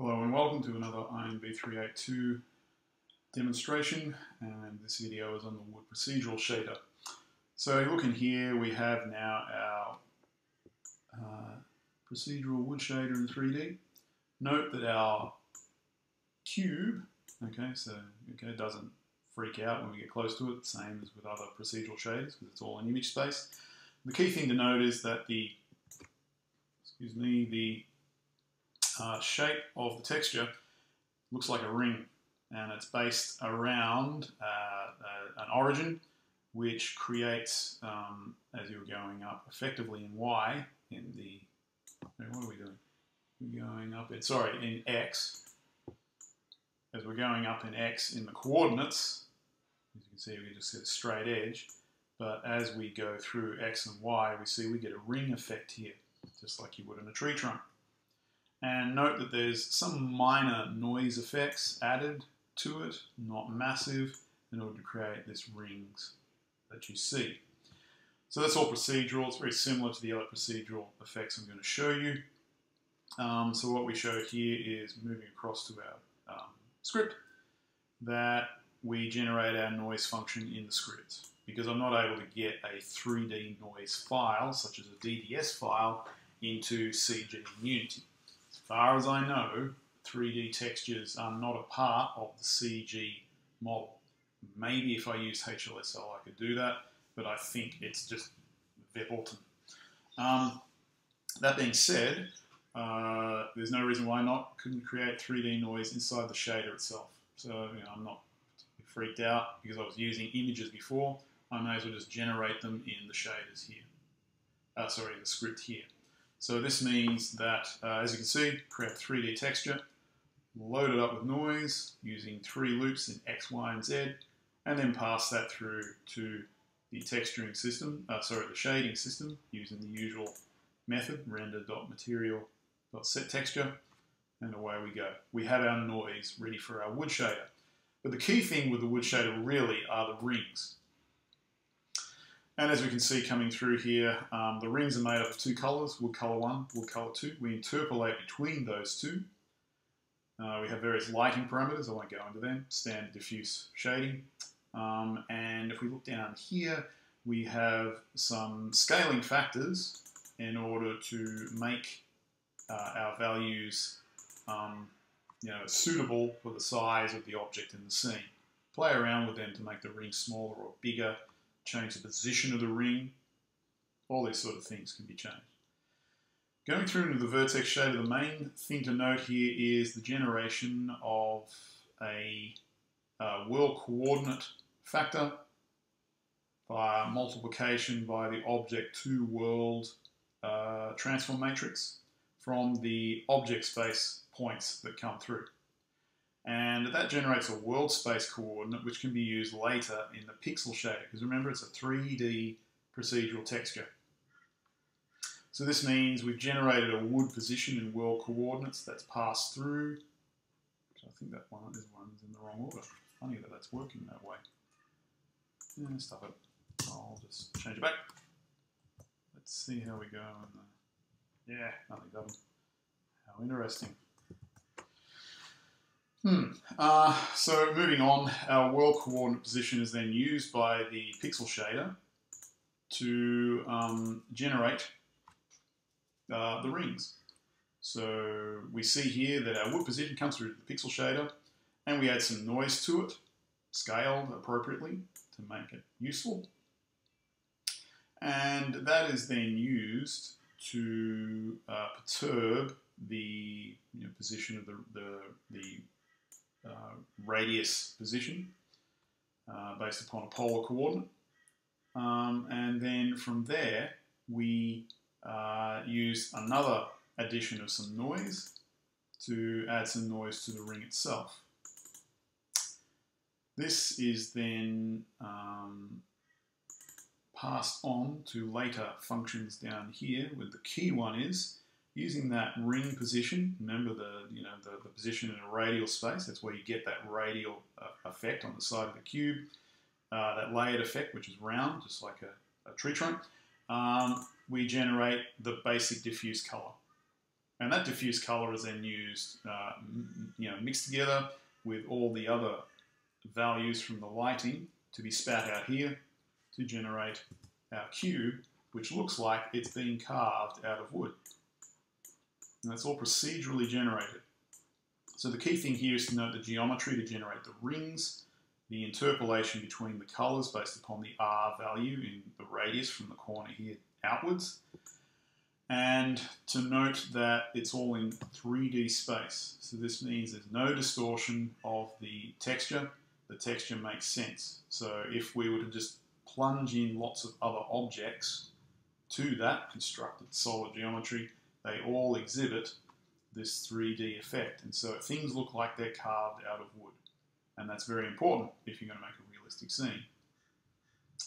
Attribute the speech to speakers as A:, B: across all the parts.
A: Hello and welcome to another INB382 demonstration, and this video is on the wood procedural shader. So looking here, we have now our procedural wood shader in 3D. Note that our cube, doesn't freak out when we get close to it, same as with other procedural shaders because it's all in image space. The key thing to note is that the shape of the texture looks like a ring, and it's based around an origin which creates, as you're going up effectively in Y, in the, what are we doing? We're going up, in X. As we're going up in X in the coordinates, as you can see, we just get a straight edge, but as we go through X and Y, we get a ring effect here, just like you would in a tree trunk. And note that there's some minor noise effects added to it, not massive, in order to create these rings that you see. So that's all procedural. It's very similar to the other procedural effects I'm going to show you. So what we show here is moving across to our script, that we generate our noise function in the script. Because I'm not able to get a 3D noise file, such as a DDS file, into CG in Unity. As far as I know, 3D textures are not a part of the CG model. Maybe if I used HLSL I could do that, but I think it's just verboten. That being said, there's no reason why not couldn't create 3D noise inside the shader itself. So I'm not freaked out because I was using images before. I may as well just generate them in the shaders here. In the script here. So this means that, as you can see, create a 3D texture, load it up with noise using 3 loops in X, Y, and Z, and then pass that through to the texturing system, the shading system, using the usual method, render.material.setTexture, and away we go. We have our noise ready for our wood shader. But the key thing with the wood shader really are the rings. And as we can see coming through here, the rings are made up of 2 colours, wood colour 1, wood colour 2. We interpolate between those 2. We have various lighting parameters, I won't go into them, standard diffuse shading. And if we look down here, we have some scaling factors in order to make our values suitable for the size of the object in the scene. Play around with them to make the ring smaller or bigger, change the position of the ring, all these sort of things can be changed. Going through into the vertex shader, the main thing to note here is the generation of a world coordinate factor by multiplication by the object to world transform matrix from the object space points that come through. And that generates a world space coordinate which can be used later in the pixel shader, because remember it's a 3D procedural texture. So this means we've generated a wood position in world coordinates that's passed through. I think that one is in the wrong order. Funny that that's working that way. Yeah, stuff it. I'll just change it back. Let's see how we go. Yeah, nothing done. How interesting. So moving on, our world coordinate position is then used by the pixel shader to generate the rings. So we see here that our wood position comes through the pixel shader, and we add some noise to it, scaled appropriately to make it useful. And that is then used to perturb the position of the radius position based upon a polar coordinate. And then from there, we use another addition of some noise to add some noise to the ring itself. This is then passed on to later functions down here, where the key one is using that ring position. Remember the position in a radial space, that's where you get that radial effect on the side of the cube, that layered effect which is round, just like a tree trunk. We generate the basic diffuse color. And that diffuse color is then used, mixed together with all the other values from the lighting to be spat out here to generate our cube, which looks like it's being carved out of wood. And that's all procedurally generated. So the key thing here is to note the geometry to generate the rings, the interpolation between the colors based upon the R value in the radius from the corner here outwards, and to note that it's all in 3D space. So this means there's no distortion of the texture. The texture makes sense. So if we were to just plunge in lots of other objects to that constructed solid geometry, they all exhibit this 3D effect. And so things look like they're carved out of wood. And that's very important if you're going to make a realistic scene.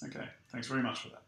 A: Okay, thanks very much for that.